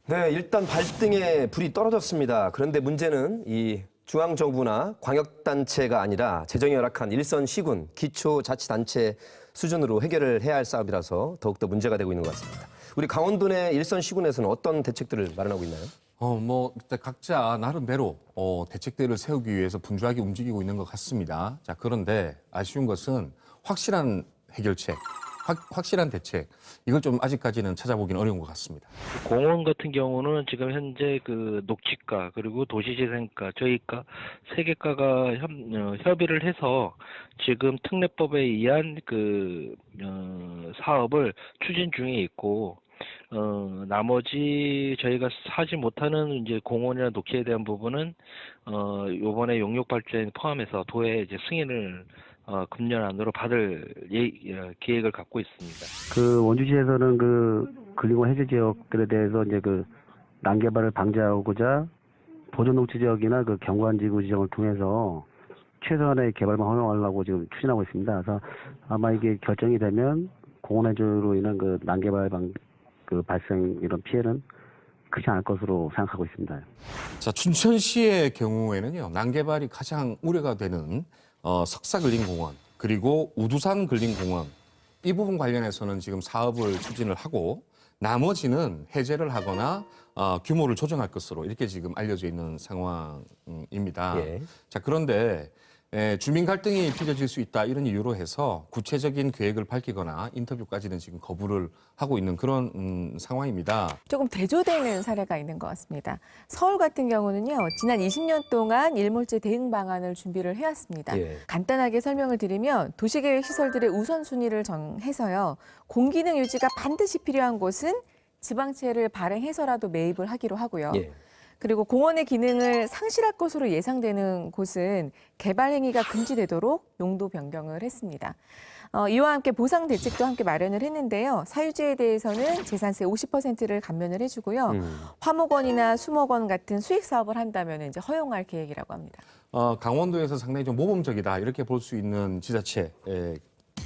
네, 일단 발등에 불이 떨어졌습니다. 그런데 문제는 이 중앙정부나 광역단체가 아니라 재정이 열악한 일선 시군, 기초자치단체 수준으로 해결을 해야 할 싸움이라서 더욱더 문제가 되고 있는 것 같습니다. 우리 강원도 내 일선 시군에서는 어떤 대책들을 마련하고 있나요? 일단 각자 나름대로 대책들을 세우기 위해서 분주하게 움직이고 있는 것 같습니다. 자, 그런데 아쉬운 것은 확실한 해결책, 확실한 대책, 이걸 좀 아직까지는 찾아보기는 어려운 것 같습니다. 공원 같은 경우는 지금 현재 그 녹지과 그리고 도시재생과 저희과 세 개과가 협의를 해서 지금 특례법에 의한 사업을 추진 중에 있고 나머지 저희가 하지 못하는 이제 공원이나 녹지에 대한 부분은 요번에 용역 발전 포함해서 도에 이제 승인을 금년 안으로 받을 계획을 갖고 있습니다. 그 원주시에서는 그 근린공원 해제 지역들에 대해서 이제 그 난개발을 방지하고자 보존 녹지 지역이나 그 경관지구 지정을 통해서 최소한의 개발만 허용하려고 지금 추진하고 있습니다. 그래서 아마 이게 결정이 되면 공원 해제로 인한 그 난개발 발생 이런 피해는 크지 않을 것으로 생각하고 있습니다. 자, 춘천시의 경우에는요, 난개발이 가장 우려가 되는 석사근린공원 그리고 우두산 근린공원 이 부분 관련해서는 지금 사업을 추진을 하고 나머지는 해제를 하거나 규모를 조정할 것으로 이렇게 지금 알려져 있는 상황입니다. 예. 자, 그런데 주민 갈등이 빚어질 수 있다 이런 이유로 해서 구체적인 계획을 밝히거나 인터뷰까지는 지금 거부를 하고 있는 그런 상황입니다. 조금 대조되는 사례가 있는 것 같습니다. 서울 같은 경우는요, 지난 20년 동안 일몰제 대응 방안을 준비를 해왔습니다. 예. 간단하게 설명을 드리면 도시계획 시설들의 우선순위를 정해서요, 공기능 유지가 반드시 필요한 곳은 지방채를 발행해서라도 매입을 하기로 하고요. 예. 그리고 공원의 기능을 상실할 것으로 예상되는 곳은 개발 행위가 금지되도록 용도 변경을 했습니다. 이와 함께 보상 대책도 함께 마련을 했는데요. 사유지에 대해서는 재산세 50%를 감면을 해주고요. 화목원이나 수목원 같은 수익 사업을 한다면 이제 허용할 계획이라고 합니다. 강원도에서 상당히 좀 모범적이다 이렇게 볼 수 있는 지자체.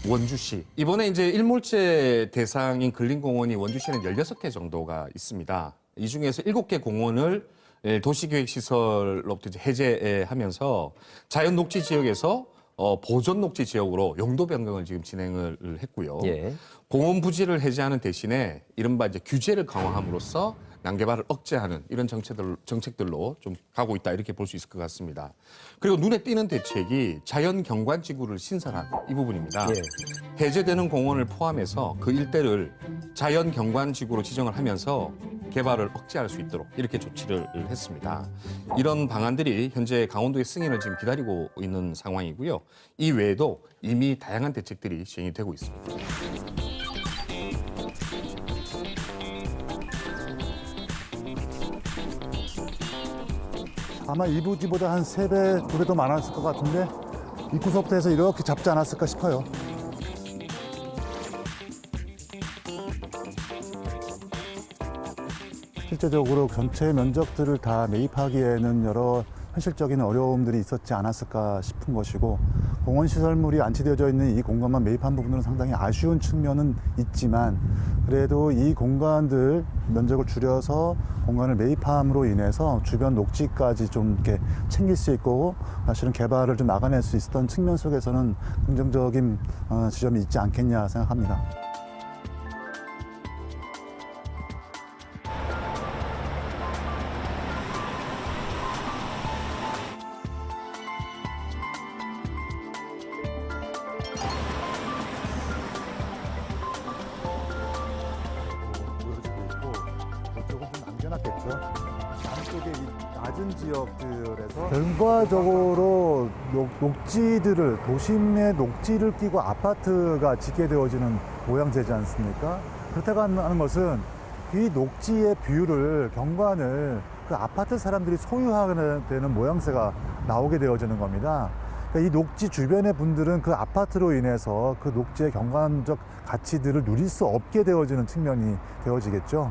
원주시. 이번에 이제 일몰제 대상인 근린공원이 원주시에는 16개 정도가 있습니다. 이 중에서 7개 공원을 도시계획시설로부터 해제하면서 자연녹지 지역에서 보존녹지 지역으로 용도 변경을 지금 진행을 했고요. 예. 공원 부지를 해제하는 대신에 이른바 이제 규제를 강화함으로써 난개발을 억제하는 이런 정책들로 좀 가고 있다 이렇게 볼 수 있을 것 같습니다. 그리고 눈에 띄는 대책이 자연 경관지구를 신설한 이 부분입니다. 예. 해제되는 공원을 포함해서 그 일대를 자연 경관지구로 지정을 하면서 개발을 억제할 수 있도록 이렇게 조치를 했습니다. 이런 방안들이 현재 강원도의 승인을 지금 기다리고 있는 상황이고요. 이 외에도 이미 다양한 대책들이 시행이 되고 있습니다. 아마 이 부지보다 한 3배, 2배 더 많았을 것 같은데 입구서부터 해서 이렇게 잡지 않았을까 싶어요. 실제적으로 전체 면적들을 다 매입하기에는 여러 현실적인 어려움들이 있었지 않았을까 싶은 것이고 공원시설물이 안치되어져 있는 이 공간만 매입한 부분은 상당히 아쉬운 측면은 있지만 그래도 이 공간들 면적을 줄여서 공간을 매입함으로 인해서 주변 녹지까지 좀 이렇게 챙길 수 있고 사실은 개발을 좀 나가낼 수 있었던 측면 속에서는 긍정적인 지점이 있지 않겠냐 생각합니다. 이쪽은 좀 남겨놨겠죠. 남쪽의 이 낮은 지역들에서 결과적으로 녹지들을 도심의 녹지를 끼고 아파트가 짓게 되어지는 모양새지 않습니까? 그렇다고 하는 것은 이 녹지의 뷰를 경관을 그 아파트 사람들이 소유하게 되는 모양새가 나오게 되어지는 겁니다. 그러니까 이 녹지 주변의 분들은 그 아파트로 인해서 그 녹지의 경관적 가치들을 누릴 수 없게 되어지는 측면이 되어지겠죠.